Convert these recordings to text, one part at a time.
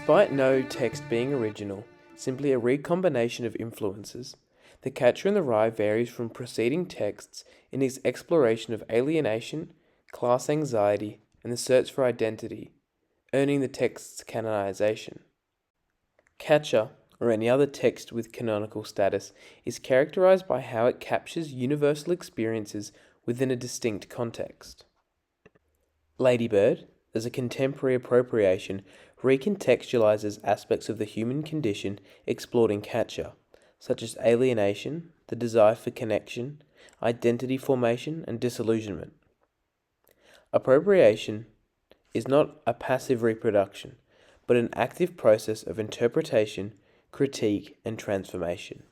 Despite no text being original, simply a recombination of influences, The Catcher in the Rye varies from preceding texts in its exploration of alienation, class anxiety, and the search for identity, earning the text's canonization. Catcher, or any other text with canonical status, is characterized by how it captures universal experiences within a distinct context. Ladybird, as a contemporary appropriation, recontextualizes aspects of the human condition explored in Catcher, such as alienation, the desire for connection, identity formation, and disillusionment. Appropriation is not a passive reproduction, but an active process of interpretation, critique, and transformation.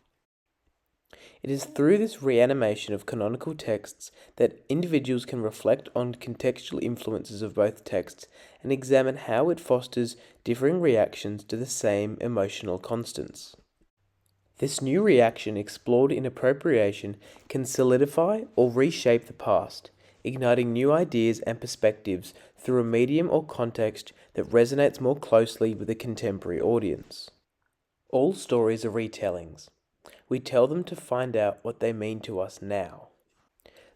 It is through this reanimation of canonical texts that individuals can reflect on contextual influences of both texts and examine how it fosters differing reactions to the same emotional constants. This new reaction explored in appropriation can solidify or reshape the past, igniting new ideas and perspectives through a medium or context that resonates more closely with a contemporary audience. All stories are retellings. We tell them to find out what they mean to us now.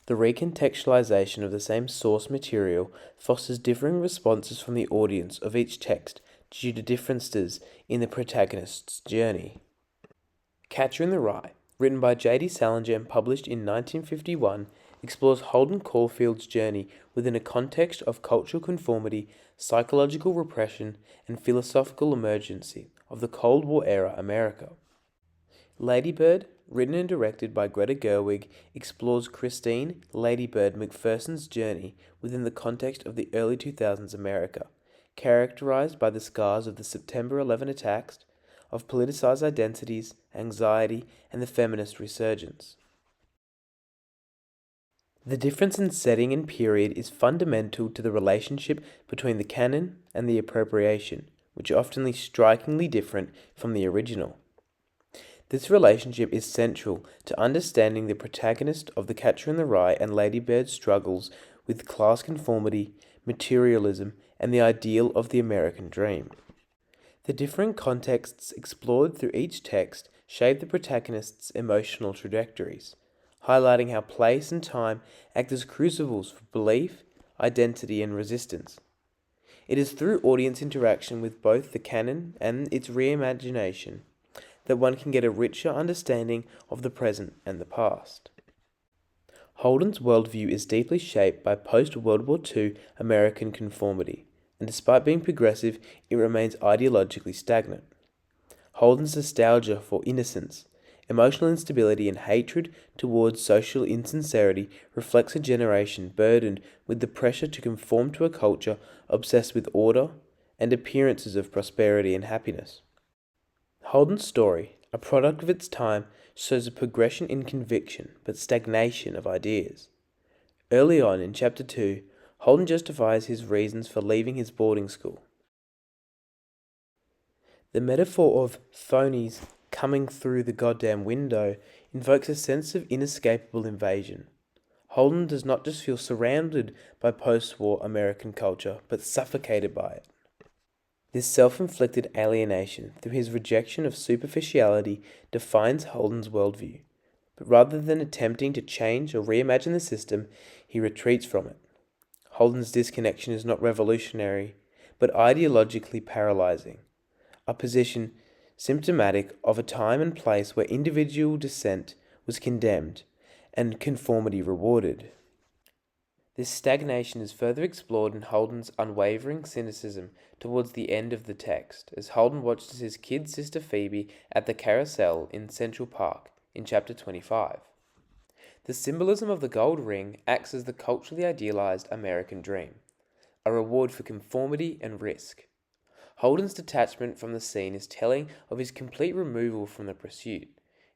The recontextualization of the same source material fosters differing responses from the audience of each text due to differences in the protagonist's journey. Catcher in the Rye, written by J.D. Salinger and published in 1951, explores Holden Caulfield's journey within a context of cultural conformity, psychological repression, and philosophical emergency of the Cold War era America. Ladybird, written and directed by Greta Gerwig, explores Christine "Ladybird" McPherson's journey within the context of the early 2000s America, characterized by the scars of the September 11 attacks, of politicized identities, anxiety, and the feminist resurgence. The difference in setting and period is fundamental to the relationship between the canon and the appropriation, which are often strikingly different from the original. This relationship is central to understanding the protagonist of The Catcher in the Rye and Ladybird's struggles with class conformity, materialism, and the ideal of the American dream. The different contexts explored through each text shape the protagonist's emotional trajectories, highlighting how place and time act as crucibles for belief, identity, and resistance. It is through audience interaction with both the canon and its reimagination that one can get a richer understanding of the present and the past. Holden's worldview is deeply shaped by post-World War II American conformity, and despite being progressive, it remains ideologically stagnant. Holden's nostalgia for innocence, emotional instability, and hatred towards social insincerity reflects a generation burdened with the pressure to conform to a culture obsessed with order and appearances of prosperity and happiness. Holden's story, a product of its time, shows a progression in conviction but stagnation of ideas. Early on in Chapter 2, Holden justifies his reasons for leaving his boarding school. The metaphor of phonies coming through the goddamn window invokes a sense of inescapable invasion. Holden does not just feel surrounded by post-war American culture, but suffocated by it. This self-inflicted alienation through his rejection of superficiality defines Holden's worldview, but rather than attempting to change or reimagine the system, he retreats from it. Holden's disconnection is not revolutionary, but ideologically paralyzing, a position symptomatic of a time and place where individual dissent was condemned and conformity rewarded. This stagnation is further explored in Holden's unwavering cynicism towards the end of the text, as Holden watches his kid sister Phoebe at the carousel in Central Park in Chapter 25. The symbolism of the gold ring acts as the culturally idealized American dream, a reward for conformity and risk. Holden's detachment from the scene is telling of his complete removal from the pursuit,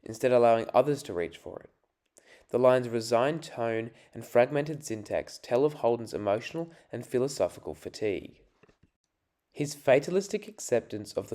instead allowing others to reach for it. The line's resigned tone and fragmented syntax tell of Holden's emotional and philosophical fatigue. His fatalistic acceptance of the